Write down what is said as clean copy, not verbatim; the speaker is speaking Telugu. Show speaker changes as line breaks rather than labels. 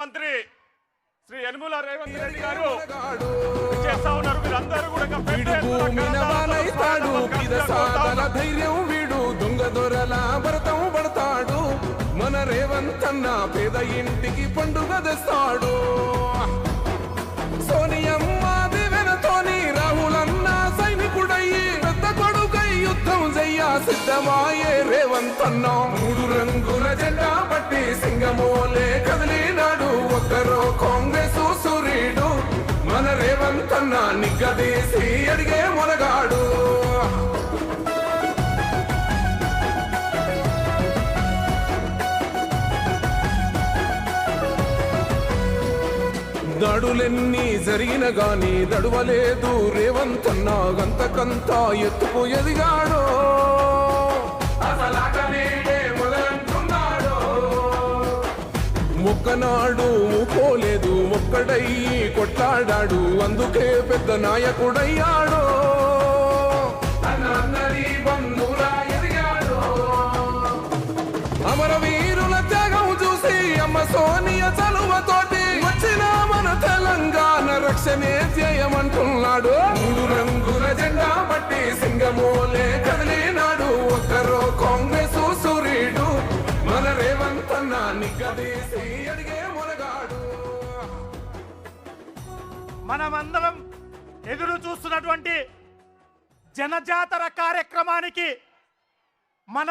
ముఖ్యమంత్రి శ్రీ యనమల రేవంత్ రెడ్డి గారు చేస్తా ఉన్నారు. మీరందరూ కూడా
ధైర్యం వీడు దొంగ దొరల భరతం పడతాడు. మన రేవంత్ అన్న పేద ఇంటికి పండుగ తెస్తాడు. సోనియమ్మ దివెనతోని రాహులన్న సైనికుడయ్యి పెద్ద కొడుకై యుద్ధం చెయ్య సిద్ధమాయే రేవంత్ అన్న. 3 రంగుల జెండా పట్టి సింగమోలే కదిలినాడు. ఒక్కరో కాంగ్రెస్ సూర్యుడు మన రేవంత్ అన్న నిగ్గదీసి అడిగే మొనగాడు. దాడులెన్ని జరిగిన గాని దడువలేదు రేవంత్ అన్న. గంతకంతా ఎత్తుకు ఎదిగాడు. మొక్కనాడు పోలేదు ఒక్కడయ్యి కొట్లాడాడు. అందుకే పెద్ద నాయకుడయ్యాడు. అమరవీరుల త్యాగం చూసి అమ్మ సోనియ చలువతోటి వచ్చిన మన తెలంగాణ రక్షణే చేయమంటున్నాడు. 3 రంగుల జెండా పట్టి సింగమోలే కదిలినాడు. ఒక్కరో కాంగ్రెస్ సూర్యుడు మన రేవంత్ అన్న నిగ్గదీసి అడిగే మొనగాడు.
మనమందరం ఎదురు చూస్తున్నటువంటి జనజాతర కార్యక్రమానికి మన